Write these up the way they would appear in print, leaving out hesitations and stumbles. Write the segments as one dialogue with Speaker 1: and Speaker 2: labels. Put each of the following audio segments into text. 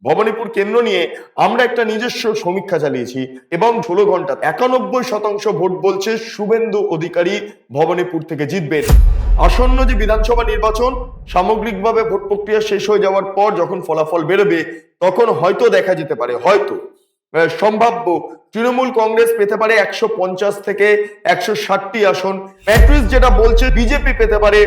Speaker 1: ভবানীপুর কেন্দ্র নিয়ে আমরা একটা নিজস্ব সমীক্ষা চালিয়েছি এবং 16 ঘন্টা 91% ভোট বলছে শুভেন্দু অধিকারী ভবানীপুর থেকে জিতবেন। আসন্ন যে বিধানসভা নির্বাচন সামগ্রিকভাবে ভোট প্রক্রিয়া শেষ হয়ে যাওয়ার পর যখন ফলাফল বেরোবে তখন হয়তো দেখা যেতে পারে, হয়তো সম্ভাব্য তৃণমূল কংগ্রেস পেতে পারে 150 থেকে 160টি আসন। ম্যাট্রিক্স যেটা বলছে বিজেপি পেতে পারে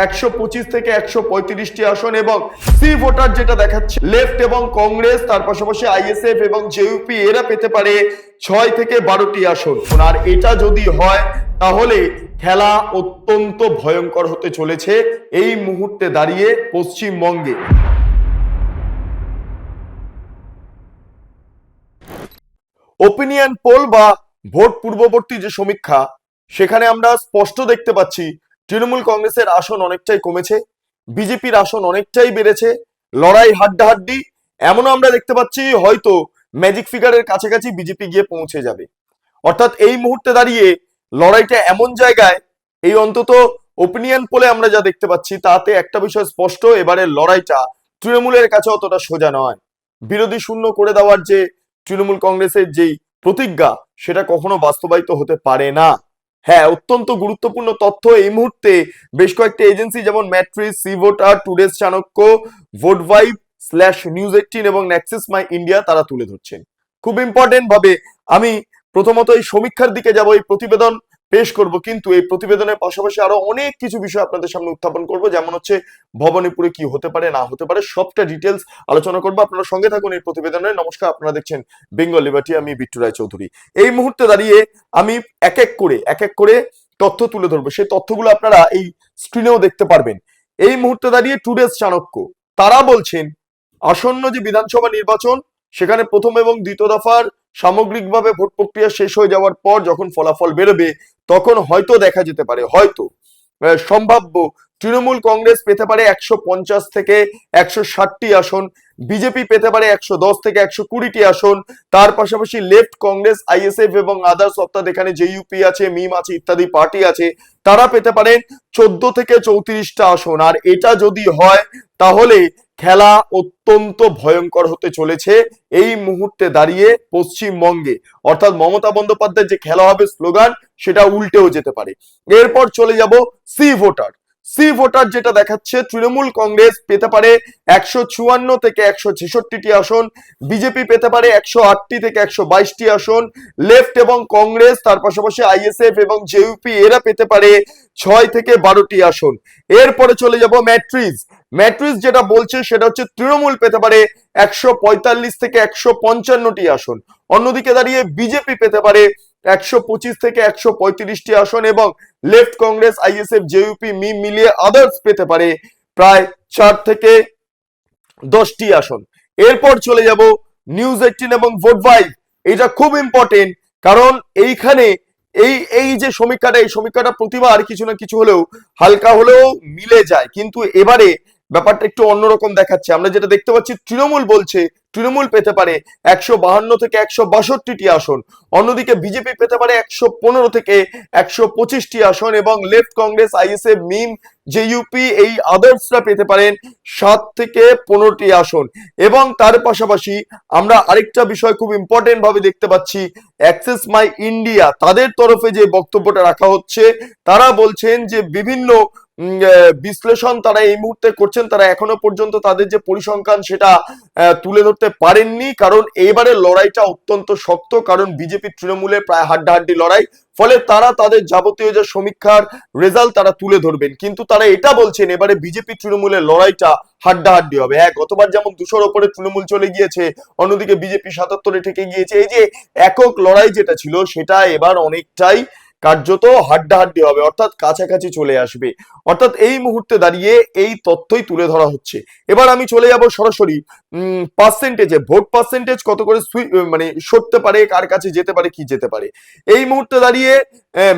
Speaker 1: 125 থেকে 135টি আসন এবং সি ভোটার যেটা দেখাচ্ছে লেফট এবং কংগ্রেস, তার পাশাপাশি আইএসএফ এবং জেইউপি এরা পেতে পারে 6 থেকে 12টি আসন। আর এটা যদি হয় তাহলে খেলা অত্যন্ত ভয়ঙ্কর হতে চলেছে এই মুহূর্তে দাঁড়িয়ে পশ্চিমবঙ্গে। ওপিনিয়ন পোল বা ভোট পূর্ববর্তী যে সমীক্ষা, সেখানে আমরা স্পষ্ট দেখতে পাচ্ছি তৃণমূল কংগ্রেসের আসন অনেকটাই কমেছে, বিজেপির আসন অনেকটাই বেড়েছে, লড়াই হাড্ডাহাড্ডি। এমনও আমরা দেখতে পাচ্ছি হয়তো ম্যাজিক ফিগারের কাছাকাছি বিজেপি গিয়ে পৌঁছে যাবে। অর্থাৎ এই মুহূর্তে দাঁড়িয়ে লড়াইটা এমন জায়গায়, এই অন্তত ওপিনিয়ন পোলে আমরা যা দেখতে পাচ্ছি তাতে একটা বিষয় স্পষ্ট, এবারে লড়াইটা তৃণমূলের কাছে অতটা সোজা নয়। বিরোধী শূন্য করে দেওয়ার যে তৃণমূল কংগ্রেসের যেই প্রতিজ্ঞা সেটা কখনো বাস্তবায়িত হতে পারে না। হ্যাঁ, অত্যন্ত গুরুত্বপূর্ণ তথ্য এই মুহূর্তে বেশ কয়েকটি এজেন্সি যেমন Matrix, C voter, Today's Chanakya, Votevibe News eighteen এবং নেক্সাস মাই ইন্ডিয়া তারা তুলে ধরছেন। খুব ইম্পর্টেন্ট ভাবে আমি প্রথমত এই সমীক্ষার দিকে যাব, এই প্রতিবেদন পেশ করব, কিন্তু এই প্রতিবেদনের পাশাপাশি আরো অনেক কিছু বিষয় আপনাদের সামনে উত্থাপন করব, যেমন হচ্ছে ভবানীপুরে কি হতে পারে না হতে পারে সবটা ডিটেলস আলোচনা করব। আপনারা সঙ্গে থাকুন এই প্রতিবেদনে। নমস্কার, আপনারা দেখছেন বেঙ্গল লিবার্টি, আমি বিট্টু রায়চৌধুরী। এই মুহূর্তে দাঁড়িয়ে আমি এক এক করে তথ্য তুলে ধরবো, সেই তথ্যগুলো আপনারা এই স্ক্রিনেও দেখতে পারবেন। এই মুহূর্তে দাঁড়িয়ে টুডেজ চাণক্য তারা বলছেন আসন্ন যে বিধানসভা নির্বাচন সেখানে প্রথম এবং দ্বিতীয় দফার সামগ্রিকভাবে ভোট প্রক্রিয়া শেষ হয়ে যাওয়ার পর যখন ফলাফল বেরোবে তখন হয়তো দেখা যেতে পারে, হয়তো সম্ভাব্য তৃণমূল কংগ্রেস পেতে পারে 150 থেকে 160টি আসন, বিজেপি পেতে পারে 110 থেকে 120টি আসন, তার পাশাপাশি লেফট, কংগ্রেস, আইএসএফ এবং আদার্স, অর্থাৎ এখানে জেইউপি আছে, মিম আছে, ইত্যাদি পার্টি আছে, তারা পেতে পারেন 14 থেকে 34টা আসন। আর এটা যদি হয় তাহলে খেলা অত্যন্ত ভয়ঙ্কর হতে চলেছে এই মুহূর্তে দাঁড়িয়ে পশ্চিমবঙ্গে। অর্থাৎ মমতা বন্দ্যোপাধ্যায়ের যে খেলা হবে স্লোগান সেটা উল্টেও যেতে পারে। এরপর চলে যাব সি ভোটার। সি ভোটার যেটা দেখাচ্ছে তৃণমূল কংগ্রেস পেতে পারে 154 থেকে 166টি আসন, বিজেপি পেতে পারে 108টি থেকে 122টি আসন, লেফট এবং কংগ্রেস, তার পাশাপাশি আইএসএফ এবং জেইউপি এরা পেতে পারে 6 থেকে 12টি আসন। এরপরে চলে যাব ম্যাট্রিক্স। ম্যাট্রিক্স যেটা বলছে সেটা হচ্ছে তৃণমূল পেতে পারে 145 থেকে 155টি আসন, অন্যদিকে দাঁড়িয়ে বিজেপি পেতে পারে 125 থেকে 135টি আসন এবং লেফট, কংগ্রেস, আইএসএফ, জেইউপি, মিম মিলিয়ে আদার্স পেতে পারে প্রায় 4 থেকে 10টি আসন। এরপর চলে যাব নিউজ18 এবং ভোটভাইব। এটা খুব ইম্পর্টেন্ট, কারণ এইখানে এই যে সমীক্ষাটা, এই সমীক্ষাটা প্রতিবার কিছু না কিছু হলেও হালকা হলেও মিলে যায়, কিন্তু এবারে ব্যাপারটা একটু অন্যরকম দেখাচ্ছে। আমরা যেটা দেখতে পাচ্ছি তৃণমূল বলছে তৃণমূল পেতে পারে 152 থেকে 162টি আসন, অন্যদিকে বিজেপি পেতে পারে 115 থেকে 125টি আসন এবং লেফট, কংগ্রেস, আইএসএফ, মিম, জেইউপি এই আদার্সরা পেতে পারেন 7 থেকে 15টি আসন। এবং তার পাশাপাশি আমরা আরেকটা বিষয় খুব ইম্পর্টেন্ট ভাবে দেখতে পাচ্ছি, অ্যাক্সেস মাই ইন্ডিয়া তাদের তরফে যে বক্তব্যটা রাখা হচ্ছে, তারা বলছেন যে বিভিন্ন বিশ্লেষণ তারা এই মুহূর্তে করছেন, তারা এখনো পর্যন্ত তাদের যে পরিসংখ্যান সেটা তুলে ধরতে পারেননি, কারণ এবারে লড়াইটা অত্যন্ত শক্ত, কারণ বিজেপি তৃণমূলের প্রায় হাড্ডাহাড্ডি লড়াই, ফলে তারা তাদের যাবতীয় যে সমীক্ষার রেজাল্ট তারা তুলে ধরবেন। কিন্তু তারা এটা বলছেন এবারে বিজেপি তৃণমূলের লড়াইটা হাড্ডাহাড্ডি হবে। হ্যাঁ, গতবার যেমন 200-র উপরে তৃণমূল চলে গিয়েছে, অন্যদিকে বিজেপি 77-এ ঠেকে গিয়েছে, এই যে একক লড়াই যেটা ছিল সেটা এবার অনেকটাই কার্যত হাড্ডাহাড্ডি হবে, অর্থাৎ কাছাকাছি চলে আসবে। অর্থাৎ এই মুহূর্তে দাঁড়িয়ে এই তথ্যই তুলে ধরা হচ্ছে। এবার আমি চলে যাব সরাসরি পার্সেন্টেজে, ভোট পার্সেন্টেজ কত করে মানে সরতে পারে, কার কাছে যেতে পারে, কি যেতে পারে। এই মুহূর্তে দাঁড়িয়ে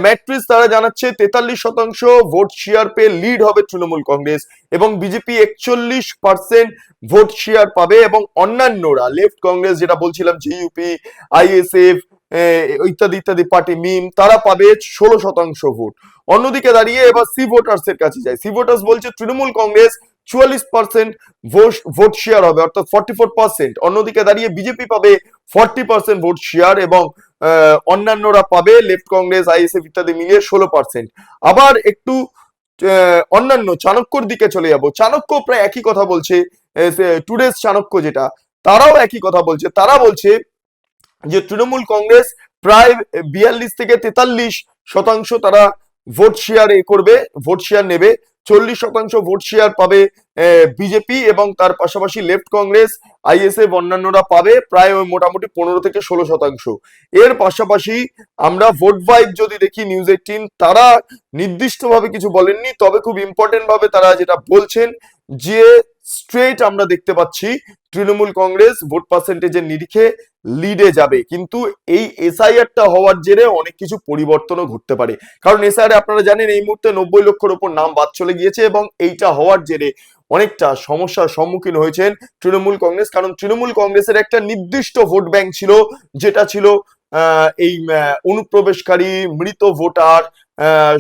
Speaker 1: ম্যাট্রিক্স তারা জানাচ্ছে 43% ভোট শেয়ার পেয়ে লিড হবে তৃণমূল কংগ্রেস এবং বিজেপি 41% ভোট শেয়ার পাবে এবং অন্যান্যরা লেফট, কংগ্রেস যেটা বলছিলাম, জেইউপি, আইএসএফ ইত্যাদি ইত্যাদি পার্টি, মিম, তারা পাবে 16% ভোট। অন্যদিকে দাঁড়িয়ে এবার সি ভোটার্স এর কাছে যায়। সি ভোটার্স বলছে তৃণমূল কংগ্রেস 44% ভোট শেয়ার হবে, অর্থাৎ 44%। অন্যদিকে দাঁড়িয়ে বিজেপি পাবে 40% ভোট শেয়ার এবং অন্যান্যরা পাবে, লেফট কংগ্রেস আইএসএফ ইত্যাদি মিলিয়ে 16%। আবার একটু অন্যান্য চাণক্যর দিকে চলে যাব। চাণক্য প্রায় একই কথা বলছে, টুডেজ চাণক্য যেটা, তারাও একই কথা বলছে। তারা বলছে যে তৃণমূল কংগ্রেস প্রায় 42 থেকে 43% তারা ভোট শেয়ার করবে, ভোট শেয়ার নেবে। 40% ভোট শেয়ার পাবে বিজেপি এবং তার পাশাপাশি লেফট কংগ্রেস আইএসএফ অন্যান্যরা পাবে প্রায় ওই মোটামুটি 15 থেকে 16%। এর পাশাপাশি আমরা ভোট ভাইব যদি দেখি নিউজ 18, তারা নির্দিষ্টভাবে কিছু বলেননি, তবে খুব ইম্পর্টেন্ট ভাবে তারা যেটা বলছেন যে স্ট্রেট আমরা দেখতে পাচ্ছি তৃণমূল কংগ্রেস ভোট পার্সেন্টেজের নিরিখে লিডে যাবে, কিন্তু এই এসআইআরটা হওয়ার জেরে অনেক কিছু পরিবর্তনও ঘটতে পারে। কারণ এসআইআর আপনারা জানেন এই মুহূর্তে 90 লক্ষের উপর নাম বাদ চলে গিয়েছে এবং এইটা হওয়ার জেরে অনেকটা সমস্যার সম্মুখীন হয়েছেন তৃণমূল কংগ্রেস। কারণ তৃণমূল কংগ্রেসের একটা নির্দিষ্ট ভোট ব্যাংক ছিল, যেটা ছিল এই অনুপ্রবেশকারী, মৃত voter,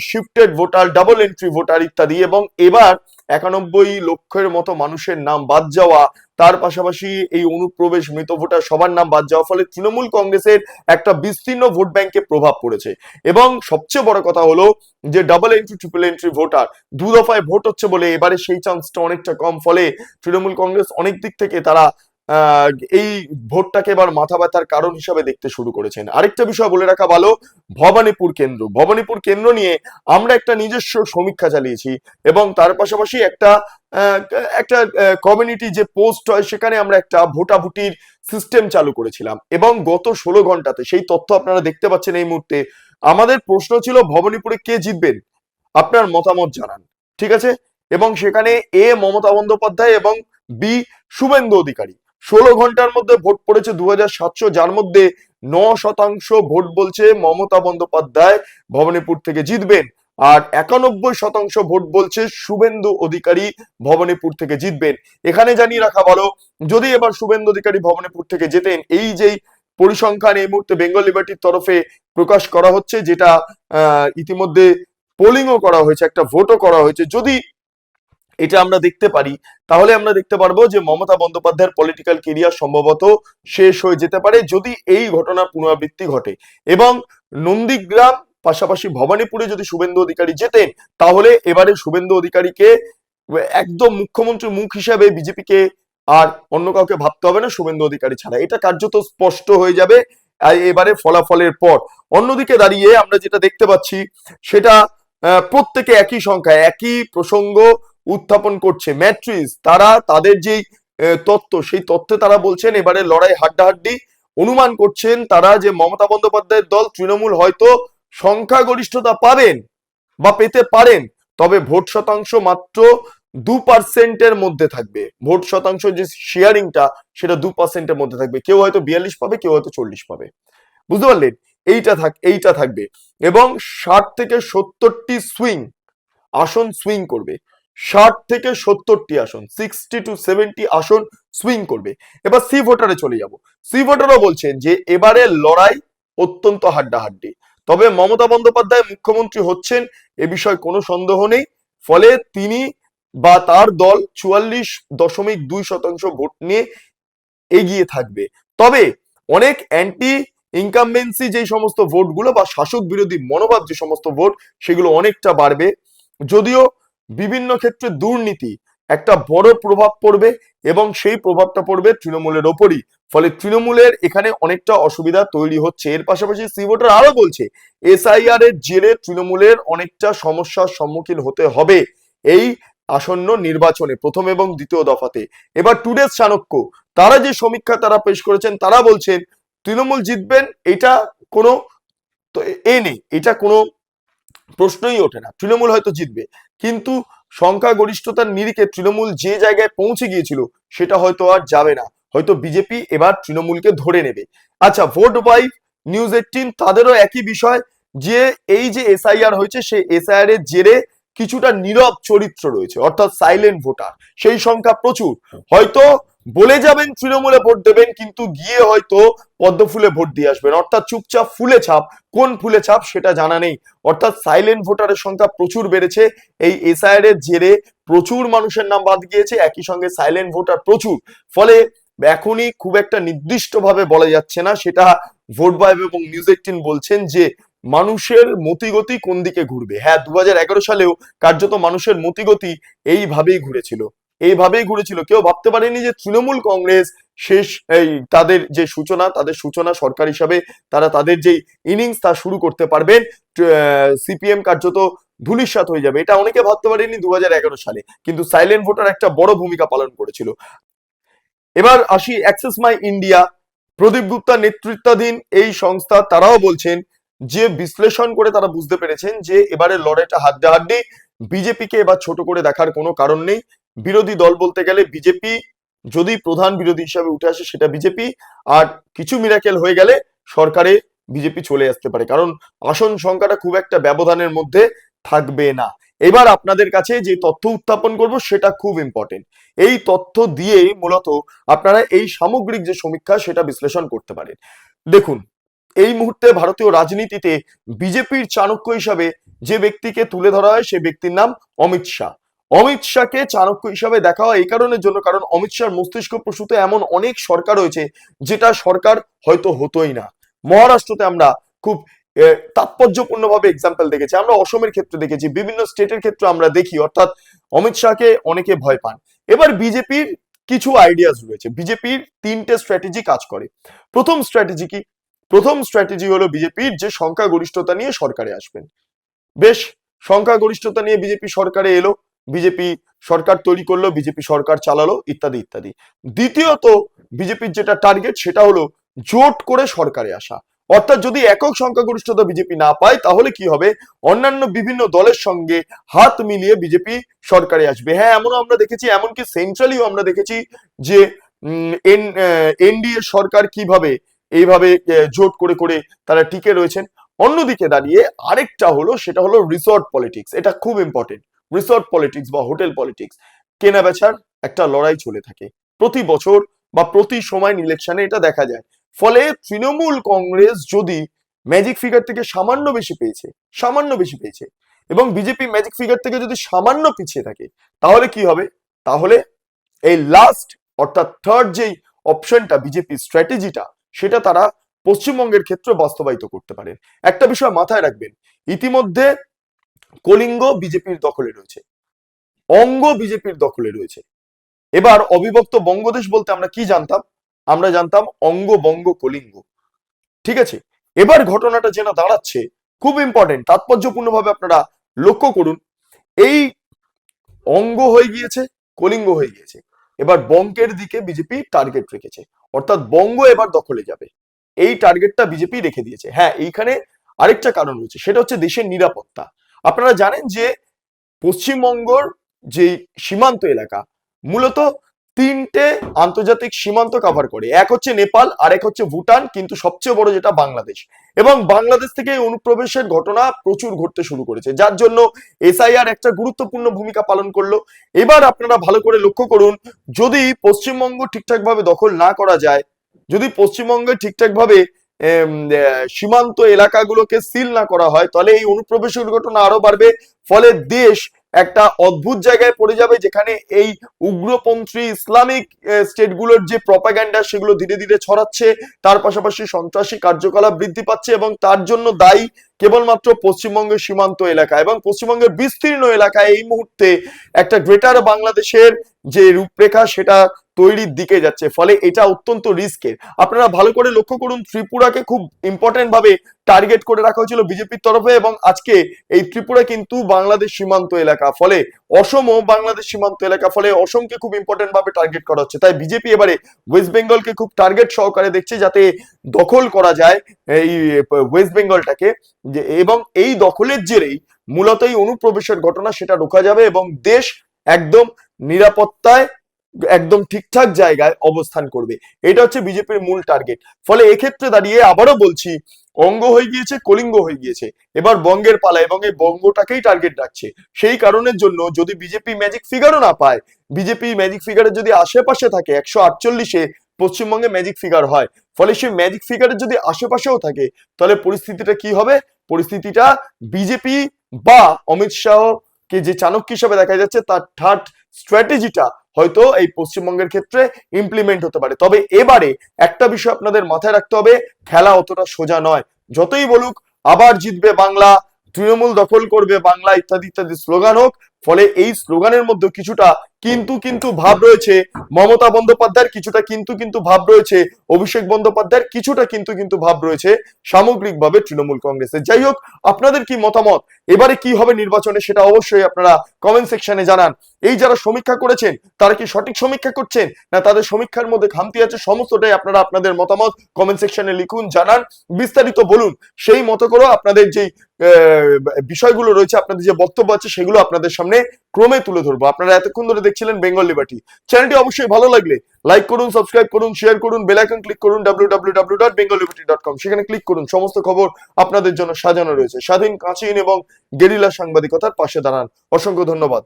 Speaker 1: shifted voter, double entry voter ইত্যাদি। এবং এবার 91 লক্ষের মতো মানুষের নাম বাদ যাওয়া, তার পাশাপাশি এই অনুপ্রবেশ, মৃত ভোটার সবার নাম বাদ যাওয়ার ফলে তৃণমূল কংগ্রেসের একটা বিস্তীর্ণ ভোট ব্যাংকে প্রভাব পড়েছে। এবং সবচেয়ে বড় কথা হলো যে double entry, triple entry voter দু দফায় ভোট হচ্ছে বলে এবারে সেই চান্সটা অনেকটা কম, ফলে তৃণমূল কংগ্রেস অনেক দিক থেকে তারা এই ভোটটাকে এবার মাথা ব্যথার কারণ হিসাবে দেখতে শুরু করেছেন। আরেকটা বিষয় বলে রাখা ভালো, ভবানীপুর কেন্দ্র নিয়ে আমরা একটা নিজস্ব সমীক্ষা চালিয়েছি এবং তার পাশাপাশি একটা কমিউনিটি যে পোস্ট হয় সেখানে আমরা একটা ভোটাভুটির সিস্টেম চালু করেছিলাম এবং গত 16 ঘন্টাতে সেই তথ্য আপনারা দেখতে পাচ্ছেন এই মুহূর্তে। আমাদের প্রশ্ন ছিল ভবানীপুরে কে জিতবেন, আপনার মতামত জানান, ঠিক আছে? এবং সেখানে এ মমতা বন্দ্যোপাধ্যায় এবং বি শুভেন্দু অধিকারী। 16 ঘন্টার মধ্যে ভোট পড়েছে 2700, যার মধ্যে 9% ভোট বলছে মমতা বন্দ্যোপাধ্যায় ভবানীপুর থেকে জিতবেন, আর 91% ভোট বলছে শুভেন্দু অধিকারী ভবানীপুর থেকে জিতবেন। এখানে জানিয়ে রাখা ভালো, যদি এবার শুভেন্দু অধিকারী ভবানীপুর থেকে জেতেন, এই যেই পরিসংখ্যান এই মুহূর্তে বেঙ্গল লিবার্টির তরফে প্রকাশ করা হচ্ছে, যেটা ইতিমধ্যে পোলিংও করা হয়েছে, একটা ভোটও করা হয়েছে, যদি এটা আমরা দেখতে পারি তাহলে আমরা দেখতে পারবো যে মমতা বন্দ্যোপাধ্যায়ের পলিটিক্যাল কেরিয়ার সম্ভবত শেষ হয়ে যেতে পারে যদি এই ঘটনার পুনরাবৃত্তি ঘটে। এবং নন্দীগ্রাম পাশাপাশি ভবানীপুরে যদি শুভেন্দু অধিকারী জেতেন, তাহলে এবারে শুভেন্দু অধিকারীকে একদম মুখ্যমন্ত্রীর মুখ হিসাবে বিজেপিকে আর অন্য কাউকে ভাবতে হবে না শুভেন্দু অধিকারী ছাড়া, এটা কার্যত স্পষ্ট হয়ে যাবে এবারে ফলাফলের পর। অন্যদিকে দাঁড়িয়ে আমরা যেটা দেখতে পাচ্ছি সেটা প্রত্যেকে একই সংখ্যা, একই প্রসঙ্গ উত্থাপন করছে। ম্যাট্রিক্স তারা তাদের যে তত্ত্ব, সেই তত্ত্বে তারা বলছেন এবারে লড়াই হাড্ডাহাড্ডি। অনুমান করছেন তারা যে মমতা বন্দ্যোপাধ্যায়ের দল তৃণমূল হয়তো সংখ্যাগরিষ্ঠতা পাবেন বা পেতে পারেন, তবে ভোট শতাংশ মাত্র 2%-এর মধ্যে থাকবে। ভোট শতাংশ যে শেয়ারিংটা সেটা 2%-এর মধ্যে থাকবে। কেউ হয়তো 42 পাবে, কেউ হয়তো 40 পাবে, বুঝতে পারলেন? এইটা থাকবে এবং 60 থেকে 70টি আসন সুইং করবে। 60 থেকে 70টি আসন, 60 to 70 আসন সুইং করবে। এবার সি ভোটারে চলে যাব। সি ভোটারও বলছেন যে এবারে লড়াই অত্যন্ত হাড্ডাহাড্ডি, তবে মমতা বন্দ্যোপাধ্যায় মুখ্যমন্ত্রী হচ্ছেন এ বিষয়ে কোনো সন্দেহ নেই, ফলে তিনি বা তার দল 44.2% ভোট নিয়ে এগিয়ে থাকবে। তবে অনেক অ্যান্টি ইনকামবেন্সি যে সমস্ত ভোটগুলো বা শাসক বিরোধী মনোভাব যে সমস্ত ভোট, সেগুলো অনেকটা বাড়বে। যদিও বিভিন্ন ক্ষেত্রে দুর্নীতি একটা বড় প্রভাব পড়বে এবং সেই প্রভাবটা পড়বে তৃণমূলের ওপরই, ফলে তৃণমূলের এখানে অনেকটা অসুবিধা তৈরি হচ্ছে। এর পাশাপাশি সি ভোটার আরো বলছে এসআইআর এর জেরে তৃণমূলের অনেকটা সমস্যার সম্মুখীন হতে হবে এই আসন্ন নির্বাচনে, প্রথম এবং দ্বিতীয় দফাতে। এবার টুডেজ চাণক্য তারা যে সমীক্ষা তারা পেশ করেছেন, তারা বলছেন তৃণমূল জিতবেন, এটা কোনো নেই, এটা কোনো প্রশ্নই ওঠে না। তৃণমূল হয়তো জিতবে, কিন্তু সংখ্যাগরিষ্ঠতার নিরিখে তৃণমূল যে জায়গায় পৌঁছে গিয়েছিল সেটা হয়তো আর যাবে না, হয়তো বিজেপি এবার তৃণমূলকে ধরে নেবে। আচ্ছা, ভোট ওয়াইজ নিউজ 18 তাদেরও একই বিষয়, যে এই যে এসআইআর হয়েছে সেই এসআইআর এর জেরে কিছুটা নীরব চরিত্র রয়েছে, অর্থাৎ সাইলেন্ট ভোটার, সেই সংখ্যা প্রচুর। হয়তো বলে যাবেন তৃণমূলে ভোট দেবেন, কিন্তু গিয়ে হয়তো পদ্ম ফুলে ভোট দিয়ে আসবেন, অর্থাৎ চুপচাপ ফুলে ছাপ। কোন ফুলে ছাপ সেটা জানা নেই। অর্থাৎ সাইলেন্ট ভোটারের সংখ্যা প্রচুর বেড়েছে এই এসআইআর এর জেরে, প্রচুর মানুষের নাম বাদ গিয়েছে, একই সঙ্গে সাইলেন্ট ভোটার প্রচুর। ফলে এখনই খুব একটা নির্দিষ্ট ভাবে বলা যাচ্ছে না, সেটা ভোট ভাইব এবং নিউজ 18 বলছেন যে মানুষের মতিগতি কোন দিকে ঘুরবে। হ্যাঁ, 2011 সালেও কার্যত মানুষের মতিগতি এইভাবেই ঘুরেছিল। কেউ ভাবতে পারেনি যে তৃণমূল কংগ্রেস শেষ এই তাদের সূচনা সরকার হিসাবে তারা তাদের যে ইনিংস তা শুরু করতে পারবেন, সিপিএম কার্যত ধূলিসাৎ হয়ে যাবে, এটা অনেকে ভাবতে পারেনি 2011 সালে, কিন্তু সাইলেন্ট ভোটার একটা বড় ভূমিকা পালন করেছিল। এবার আসি অ্যাক্সেস মাই ইন্ডিয়া, প্রদীপ গুপ্তা নেতৃত্বাধীন এই সংস্থা, তারাও বলছেন যে বিশ্লেষণ করে তারা বুঝতে পেরেছেন যে এবারে লড়াইটা হাড্ডাহাড্ডি, বিজেপিকে এবার ছোট করে দেখার কোনো কারণ নেই। বিরোধী দল বলতে গেলে বিজেপি, যদি প্রধান বিরোধী হিসাবে উঠে আসে সেটা বিজেপি, আর কিছু মিরাকেল হয়ে গেলে সরকারে বিজেপি চলে আসতে পারে, কারণ আসন সংখ্যাটা খুব একটা ব্যবধানের মধ্যে থাকবে না। এবার আপনাদের কাছে যে তথ্য উত্থাপন করব সেটা খুব ইম্পর্টেন্ট। এই তথ্য দিয়ে মূলত আপনারা এই সামগ্রিক যে সমীক্ষা সেটা বিশ্লেষণ করতে পারেন। দেখুন, এই মুহূর্তে ভারতীয় রাজনীতিতে বিজেপির চাণক্য হিসাবে যে ব্যক্তিকে তুলে ধরা হয় সে ব্যক্তির নাম অমিত শাহ। অমিত শাহকে চাণক্য হিসাবে দেখা হয় এই কারণের জন্য, কারণ অমিত শাহর মস্তিষ্ক প্রসূত এমন অনেক সরকার রয়েছে যেটা সরকার হয়তো হতোই না। মহারাষ্ট্রতে আমরা খুব তাৎপর্যপূর্ণভাবে এক্সাম্পল দেখেছি, আমরা অসমের ক্ষেত্রে দেখেছি, বিভিন্ন স্টেটের ক্ষেত্রে আমরা দেখি, অর্থাৎ অমিত শাহকে অনেকে ভয় পান। এবার বিজেপির কিছু আইডিয়াস রয়েছে, বিজেপির তিনটে স্ট্র্যাটেজি কাজ করে। প্রথম স্ট্র্যাটেজি কি? প্রথম স্ট্র্যাটেজি হলো বিজেপির যে সংখ্যাগরিষ্ঠতা নিয়ে সরকারে আসবেন। বেশ, সংখ্যাগরিষ্ঠতা নিয়ে বিজেপি সরকারে এলো, বিজেপি সরকার তৈরি করলো, বিজেপি সরকার চালালো, ইত্যাদি ইত্যাদি। দ্বিতীয়ত বিজেপির যেটা টার্গেট সেটা হলো জোট করে সরকারে আসা, অর্থাৎ যদি একক সংখ্যাগরিষ্ঠতা বিজেপি না পায় তাহলে কি হবে, অন্যান্য বিভিন্ন দলের সঙ্গে হাত মিলিয়ে বিজেপি সরকারে আসবে। হ্যাঁ, এমনও আমরা দেখেছি, এমনকি সেন্ট্রালিও আমরা দেখেছি যে এনডিএ সরকার কিভাবে এইভাবে জোট করে করে তারা টিকে রয়েছেন। অন্যদিকে দাঁড়িয়ে আরেকটা হলো, সেটা হলো রিসর্ট পলিটিক্স। এটা খুব ইম্পর্টেন্ট। রিসর্ট পলিটিক্স বা হোটেল পলিটিক্স, কেনা বেচার একটা লড়াই চলে থাকে প্রতি বছর বা প্রতি সময় ইলেকশনে, এটা দেখা যায়। ফলে তৃণমূল কংগ্রেস যদি ম্যাজিক ফিগার থেকে সামান্য বেশি পেয়েছে এবং বিজেপি ম্যাজিক ফিগার থেকে যদি সামান্য পিছিয়ে থাকে, তাহলে কি হবে? তাহলে এই লাস্ট অর্থাৎ থার্ড যেই অপশনটা বিজেপি স্ট্র্যাটেজিটা, সেটা তারা পশ্চিমবঙ্গের ক্ষেত্রে বাস্তবায়িত করতে পারেন। একটা বিষয় মাথায় রাখবেন, ইতিমধ্যে কলিঙ্গ বিজেপির দখলে রয়েছে, অঙ্গ বিজেপির দখলে রয়েছে। এবার অবিভক্ত বঙ্গদেশ বলতে আমরা কি জানতাম? আমরা জানতাম অঙ্গ, বঙ্গ, কলিঙ্গ। ঠিক আছে, এবার ঘটনাটা যেন দাঁড়াচ্ছে খুব ইম্পর্টেন্ট, তাৎপর্যপূর্ণভাবে আপনারা লক্ষ্য করুন। এই অঙ্গ হয়ে গিয়েছে, কলিঙ্গ হয়ে গিয়েছে, এবার বঙ্গের দিকে বিজেপি টার্গেট রেখেছে, অর্থাৎ বঙ্গ এবার দখলে যাবে, এই টার্গেটটা বিজেপি রেখে দিয়েছে। হ্যাঁ, এইখানে আরেকটা কারণ রয়েছে, সেটা হচ্ছে দেশের নিরাপত্তা। আপনারা জানেন যে পশ্চিমবঙ্গর যে সীমান্ত এলাকা মূলত তিনটে আন্তর্জাতিক সীমান্ত কভার করে, এক হচ্ছে নেপাল, আরেক হচ্ছে ভুটান, কিন্তু সবচেয়ে বড় যেটা বাংলাদেশ। এবং বাংলাদেশ থেকে অনুপ্রবেশের ঘটনা প্রচুর ঘটতে শুরু করেছে, যার জন্য এসআইআর একটা গুরুত্বপূর্ণ ভূমিকা পালন করলো। এবার আপনারা ভালো করে লক্ষ্য করুন, যদি পশ্চিমবঙ্গ ঠিকঠাক ভাবে দখল না করা যায়, যদি পশ্চিমবঙ্গে ঠিকঠাক ভাবে সীমান্ত এলাকাগুলোকে সিল না করা হয়, তাহলে এই অনুপ্রবেশের ঘটনা আরো বাড়বে। ফলে দেশ একটা অদ্ভুত জায়গায় পড়ে যাবে, যেখানে এই উগ্রপন্থী ইসলামিক স্টেটগুলোর যে প্রপাগ্যান্ডা সেগুলো ধীরে ধীরে ছড়াচ্ছে, তার পাশাপাশি সন্ত্রাসী কার্যকলাপ বৃদ্ধি পাচ্ছে, এবং তার জন্য দায়ী কেবলমাত্র পশ্চিমবঙ্গের সীমান্ত এলাকা এবং পশ্চিমবঙ্গের বিস্তীর্ণ এলাকায় এই মুহূর্তে একটা গ্রেটার বাংলাদেশের যে রূপরেখা সেটা তৈরির দিকে যাচ্ছে। ফলে এটা অত্যন্ত রিস্কের। আপনারা ভালো করে লক্ষ্য করুন, ত্রিপুরাকে খুব ইম্পর্টেন্ট ভাবে টার্গেট করে রাখা হয়েছিল বিজেপির তরফে, এবং আজকে এই ত্রিপুরা কিন্তু বাংলাদেশ সীমান্ত এলাকা, ফলে অসমও বাংলাদেশ সীমান্ত এলাকা, ফলে অসমকে খুব ইম্পর্টেন্ট ভাবে টার্গেট করা হচ্ছে। তাই বিজেপি এবারে ওয়েস্ট বেঙ্গলকে খুব টার্গেট সহকারে দেখছে, যাতে দখল করা যায় এই ওয়েস্ট বেঙ্গলটাকে, এবং এই দখলের জেরেই মূলত এই অনুপ্রবেশের ঘটনা সেটা রোকা যাবে এবং দেশ একদম নিরাপত্তায় একদম ঠিকঠাক জায়গায় অবস্থান করবে। এটা হচ্ছে বিজেপির মূল টার্গেট। ফলে এক্ষেত্রে দাঁড়িয়ে আবারও বলছি, অঙ্গ হয়ে গিয়েছে, কলিঙ্গ হয়ে গিয়েছে। এবার বঙ্গের পালা এবং এই বঙ্গটাকেই টার্গেট রাখছে। সেই কারণের জন্য যদি বিজেপি ম্যাজিক ফিগারও না পায়, বিজেপি ম্যাজিক ফিগারের যদি আশেপাশে থাকে 148-এ পশ্চিমবঙ্গে ম্যাজিক ফিগার হয়, ফলে সেই ম্যাজিক ফিগারের যদি আশেপাশেও থাকে, তাহলে পরিস্থিতিটা কি হবে? পরিস্থিতিটা বিজেপি বা অমিত শাহকে যে চাণক্য হিসাবে দেখা যাচ্ছে তার থার্ড স্ট্র্যাটেজিটা হয়তো এই পশ্চিমবঙ্গের ক্ষেত্রে ইমপ্লিমেন্ট হতে পারে। তবে এবারে একটা বিষয় আপনাদের মাথায় রাখতে হবে, খেলা অতটা সোজা নয়। যতই বলুক আবার জিতবে বাংলা, তৃণমূল দখল করবে বাংলা, ইত্যাদি ইত্যাদি স্লোগান হোক, ফলে এই স্লোগানের মধ্যে কিছুটা কিন্তু ভাব রয়েছে মমতা বন্দ্যোপাধ্যায়ের, কিছুটা কিন্তু ভাব রয়েছে অভিষেক বন্দ্যোপাধ্যায়ের, কিছুটা কিন্তু ভাব রয়েছে সামগ্রিকভাবে তৃণমূল কংগ্রেসের। যাই হোক, আপনাদের কি মতামত, এবারে কি হবে নির্বাচনে, সেটা অবশ্যই আপনারা কমেন্ট সেকশনে জানান। এই যারা সমীক্ষা করেছেন তারা কি সঠিক সমীক্ষা করছেন, না তাদের সমীক্ষার মধ্যে খামতি আছে? সমস্তটাই আপনারা আপনাদের মতামত কমেন্ট সেকশনে লিখুন, জানান, বিস্তারিত বলুন। সেই মতো করে আপনাদের যেই বিষয়গুলো রয়েছে, আপনাদের যে বক্তব্য আছে, সেগুলো আপনাদের সামনে ক্রমে তুলে ধরবো। আপনারা এতক্ষণ ধরে দেখছিলেন বেঙ্গল লিবার্টি। চ্যানেলটি অবশ্যই ভালো লাগলে লাইক করুন, সাবস্ক্রাইব করুন, শেয়ার করুন, বেল আইকন ক্লিক করুন www.bengalliberty.com, সেখানে ক্লিক করুন। সমস্ত খবর আপনাদের জন্য সাজানো রয়েছে। স্বাধীন, কাঁচিন এবং গেরিলা সাংবাদিকতার পাশে দাঁড়ান। অসংখ্য ধন্যবাদ।